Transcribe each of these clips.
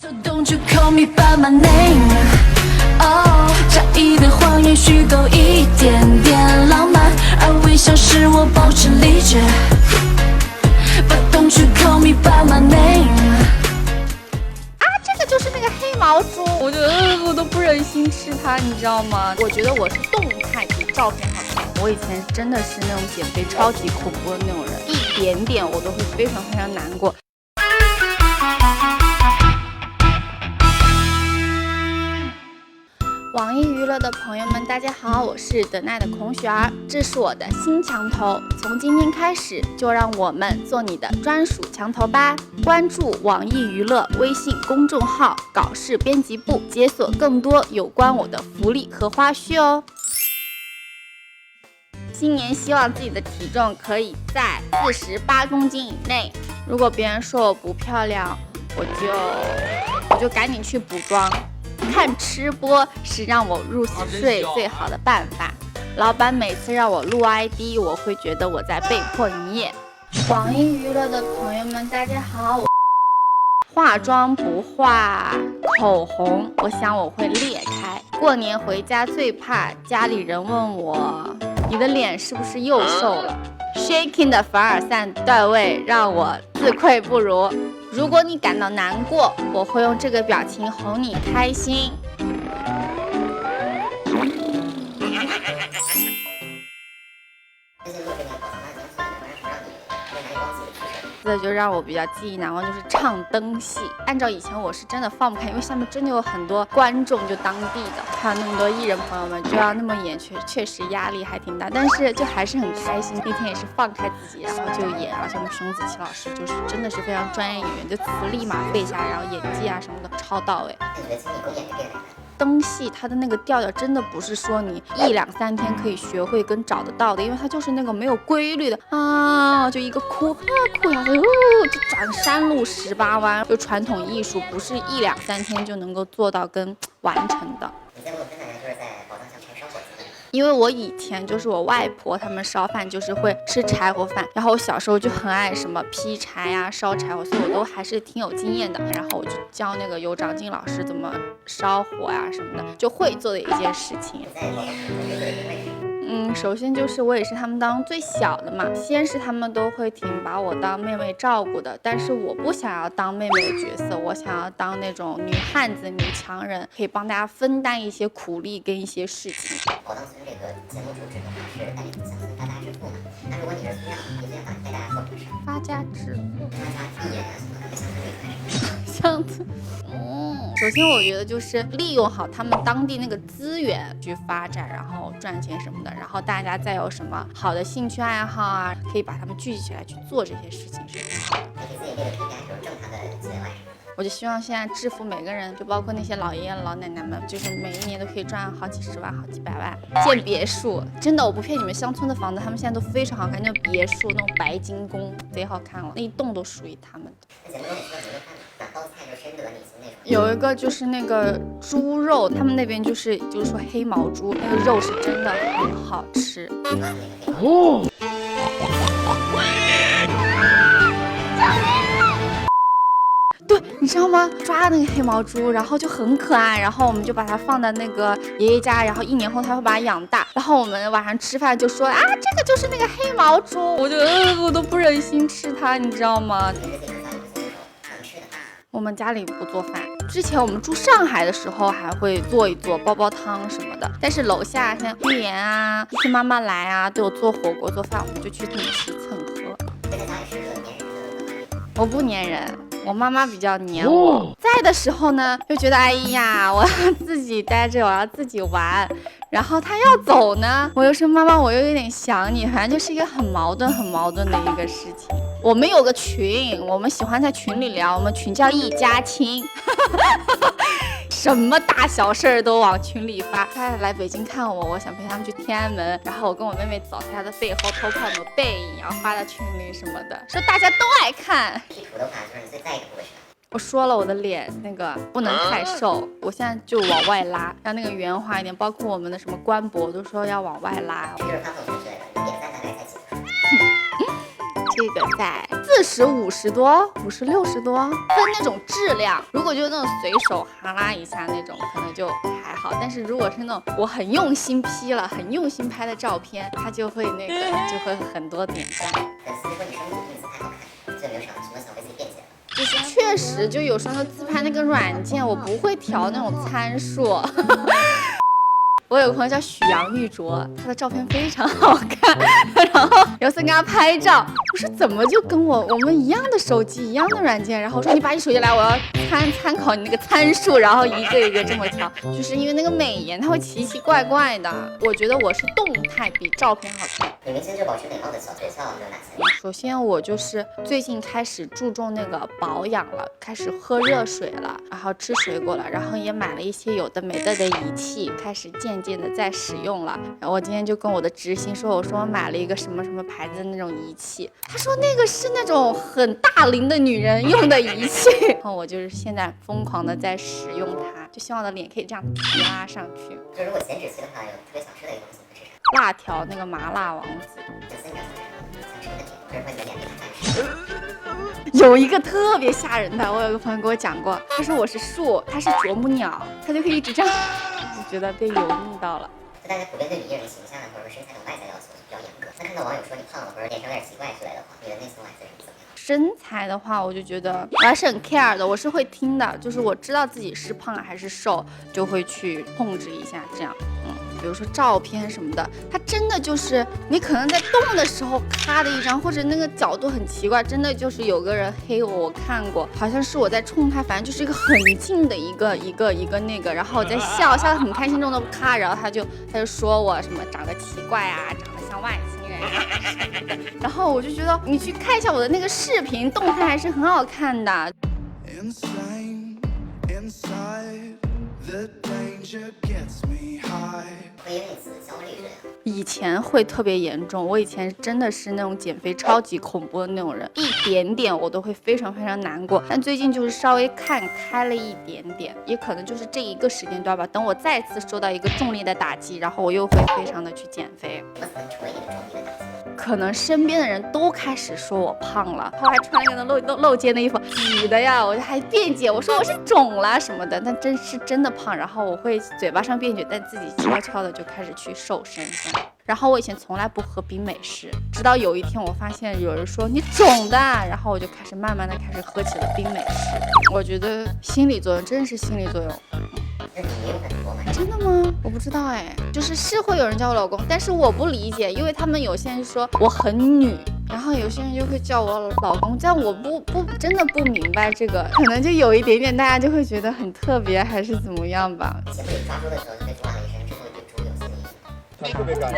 So don't you call me by my name? Oh， 假意的谎言虚构一点点浪漫，而微笑使我保持理智。But don't you call me by my name？ 啊，这个就是那个黑毛猪，我觉得我都不忍心吃它，你知道吗？我觉得我是动态比照片好看。我以前真的是那种减肥超级恐怖的那种人，一点点我都会非常非常难过。网易娱乐的朋友们，大家好，我是德奈的孔雪儿，这是我的新墙头。从今天开始，就让我们做你的专属墙头吧！关注网易娱乐微信公众号“搞事编辑部”，解锁更多有关我的福利和花絮哦。新年希望自己的体重可以在48公斤以内。如果别人说我不漂亮，我就赶紧去补妆。看吃播是让我入睡最好的办法。老板每次让我录 ID， 我会觉得我在被迫营业。网易娱乐的朋友们，大家好。化妆不画口红，我想我会裂开。过年回家最怕家里人问我，你的脸是不是又瘦了？ Shaking 的凡尔赛段位让我自愧不如。如果你感到难过，我会用这个表情哄你开心。这就让我比较记忆难忘，就是唱灯戏。按照以前我是真的放不开，因为下面真的有很多观众，就当地的，还有那么多艺人朋友们，就要那么演，确实压力还挺大，但是就还是很开心。那天也是放开自己，然后就演，而且我们熊子琪老师就是真的是非常专业演员，就词立马背下来，然后演技啊什么的超到位。灯戏它的那个调调真的不是说你1、2、3天可以学会跟找得到的，因为它就是那个没有规律的啊，就一个哭啊哭呀，就转山路18弯，就传统艺术不是1、2、3天就能够做到跟完成的。你在我真的就是在宝藏箱拆烧火鸡。因为我以前就是我外婆他们烧饭就是会吃柴火饭，然后我小时候就很爱什么劈柴啊、烧柴火，所以我都还是挺有经验的。然后我就教那个尤长靖老师怎么烧火呀什么的，就会做的一件事情。首先就是我也是他们当最小的嘛，先是他们都会挺把我当妹妹照顾的，但是我不想要当妹妹的角色，我想要当那种女汉子、女强人，可以帮大家分担一些苦力跟一些事情。我当时这个节目主旨的话是带领乡村发家致富嘛，那如果你是村长，你最想带大家做什么事？发家致富，发家地呀什么的，乡村里开始。乡村。首先我觉得就是利用好他们当地那个资源去发展，然后赚钱什么的，然后大家再有什么好的兴趣爱好啊，可以把他们聚集起来去做这些事情，是挺好的。给自己列个 KPI， 正常的资源外。我就希望现在致富每个人，就包括那些老爷爷老奶奶们，就是每一年都可以赚好几十万、好几百万，建别墅。真的，我不骗你们，乡村的房子他们现在都非常好看，那种别墅那种白金宫贼好看了，那一栋都属于他们的。有一个就是那个猪肉，他们那边就是说黑毛猪，那个肉是真的很好吃。哦。对，你知道吗？抓那个黑毛猪，然后就很可爱，然后我们就把它放在那个爷爷家，然后1年后他会把它养大，然后我们晚上吃饭就说啊，这个就是那个黑毛猪，我就我都不忍心吃它，你知道吗？我们家里不做饭，之前我们住上海的时候还会做一做煲汤什么的，但是楼下像玉妍啊、一些妈妈来啊，都有做火锅做饭，我们就去蹭吃蹭喝。我不粘人，我妈妈比较黏我。在的时候呢，就觉得哎呀，我要自己待着，我要自己玩。然后他要走呢，我又说妈妈，我又有点想你，反正就是一个很矛盾的一个事情。我们有个群，我们喜欢在群里聊，我们群叫一家亲。什么大小事儿都往群里发。他来北京看我，我想陪他们去天安门，然后我跟我妹妹走在他的背后偷看我的背影，然后发到群里什么的，说大家都爱看。P图的话，就是你最在意的部位是哪？我说了我的脸那个不能太瘦，我现在就往外拉，让那个圆滑一点，包括我们的什么官博都说要往外拉。这就是发朋友圈之类的，你点赞大概才几个？这个在40、50多、50、60多，分那种质量。如果就那种随手哈拉一下那种，可能就还好。但是如果是那种我很用心 P 了、很用心拍的照片，它就会那个就会很多点赞。粉丝说你生日自拍好看，这有没有什么想为自己辩解？就是确实，就有时候自拍那个软件，我不会调那种参数。我有个朋友叫许阳玉卓，他的照片非常好看，然后有次跟他拍照，我说怎么就跟我们一样的手机一样的软件，然后我说你把你手机来，我要参考你那个参数，然后一个一个这么调，就是因为那个美颜它会奇奇怪怪的。我觉得我是动态比照片好看。女明星就保持美貌的小诀窍有哪些？首先我就是最近开始注重那个保养了，开始喝热水了，然后吃水果了，然后也买了一些有的没的仪器，开始渐渐的在使用了。然后我今天就跟我的执行说，我说我买了一个什么什么牌子的那种仪器，他说那个是那种很大龄的女人用的仪器。然后我就是现在疯狂的在使用它，就希望我的脸可以这样提拉上去。就如果减脂期的话，有特别想吃的一个东西会是啥？辣条那个麻辣王子。粉丝你想吃的点，或者说你的脸被它暗示。有一个特别吓人的，我有个朋友跟我讲过，他说我是树，他是啄木鸟，他就可以一直这样，就觉得被油腻到了。就大家普遍对你艺人形象或者说身材的外在要求比较严格，那看到网友说你胖了或者脸上有点奇怪之类的话，你的内心 OS 是怎么样？身材的话，我就觉得我还是很 care 的，我是会听的，就是我知道自己是胖还是瘦，就会去控制一下这样。比如说照片什么的，它真的就是你可能在动的时候咔的一张，或者那个角度很奇怪，真的就是有个人黑我看过，好像是我在冲他，反正就是一个很近的一个那个，然后我在笑得很开心中的咔，然后他就说我什么长得奇怪啊，长得像外星人啊什么的，然后我就觉得你去看一下我的那个视频动态还是很好看的。The danger gets me high。会因为此焦虑这样？以前会特别严重，我以前真的是那种减肥超级恐怖的那种人，一点点我都会非常非常难过。但最近就是稍微看开了一点点，也可能就是这一个时间段吧。等我再次受到一个重力的打击，然后我又会非常的去减肥。怎么才能成为你的重力的打击？可能身边的人都开始说我胖了，我还穿了一个露肩的衣服，挤的呀，我还辩解，我说我是肿了什么的，但真的胖，然后我会嘴巴上辩解，但自己悄悄的就开始去瘦身这样。然后我以前从来不喝冰美式，直到有一天我发现有人说你肿的，然后我就开始慢慢的开始喝起了冰美式。我觉得心理作用真是心理作用。真的吗？我不知道哎，就是会有人叫我老公，但是我不理解，因为他们有些人说我很女，然后有些人就会叫我老公，这样我不真的不明白这个，可能就有一点点大家就会觉得很特别，还是怎么样吧。节目里抓猪的时候就被抓了一身，之后对猪有新的意义。他特别干。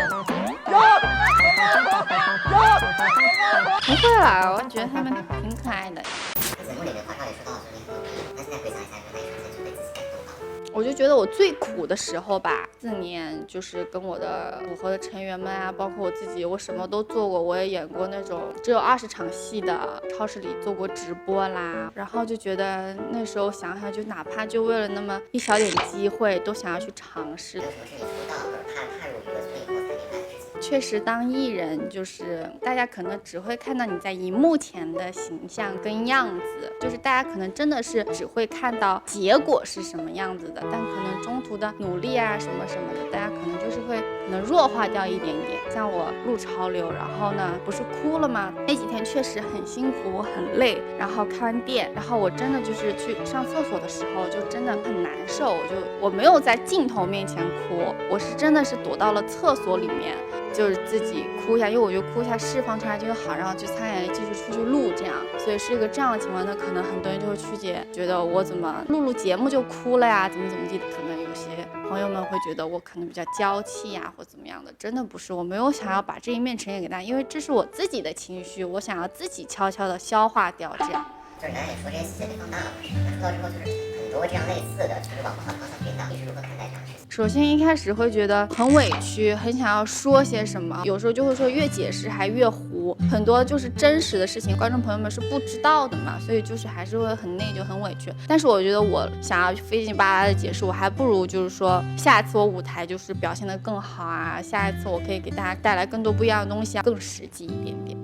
不会啦，我觉得他们挺可爱的。节目里面华少也说到了说你很努力，那现在回想一下，那一瞬间就被自己感动到了。我就觉得我最苦的时候吧，4年就是跟我的组合的成员们啊，包括我自己，我什么都做过，我也演过那种只有20场戏的超市里做过直播啦，然后就觉得那时候想想，就哪怕就为了那么一小点机会，都想要去尝试。有什么是你出道或者踏入娱乐圈以后才明白的事情？确实，当艺人就是大家可能只会看到你在荧幕前的形象跟样子，就是大家可能真的是只会看到结果是什么样子的，但可能中途的努力啊什么什么的，大家可能就是会可能弱化掉一点点。像我入潮流，然后呢不是哭了吗？那几天确实很辛苦，我很累，然后开完店，然后我真的就是去上厕所的时候就真的很难受，我没有在镜头面前哭，我是真的是躲到了厕所里面。就是自己哭一下，因为我觉得哭一下释放出来就好，然后就擦眼泪继续出去录这样，所以是一个这样的情况。那可能很多人就会曲解，觉得我怎么录节目就哭了呀，怎么地，可能有些朋友们会觉得我可能比较娇气呀，或怎么样的。真的不是，我没有想要把这一面呈现给大家，因为这是我自己的情绪，我想要自己悄悄的消化掉这样。就是刚才也说这些细节被放大了嘛，那出道之后就是很多这样类似的就是往不好的方向引导，你是如何看待这样的事情？首先一开始会觉得很委屈，很想要说些什么，有时候就会说越解释还越糊，很多就是真实的事情，观众朋友们是不知道的嘛，所以就是还是会很内疚很委屈。但是我觉得我想要费劲巴拉的解释，我还不如就是说下一次我舞台就是表现得更好啊，下一次我可以给大家带来更多不一样的东西啊，更实际一点点。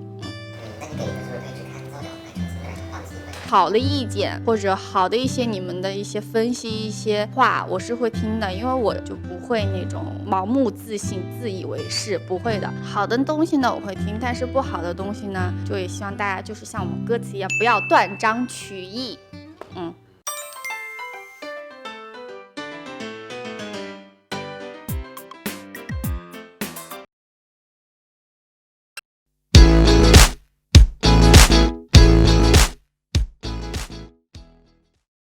那你给好的意见或者好的一些你们的一些分析一些话，我是会听的，因为我就不会那种盲目自信自以为是，不会的。好的东西呢我会听，但是不好的东西呢，就也希望大家就是像我们歌词一样，不要断章取义。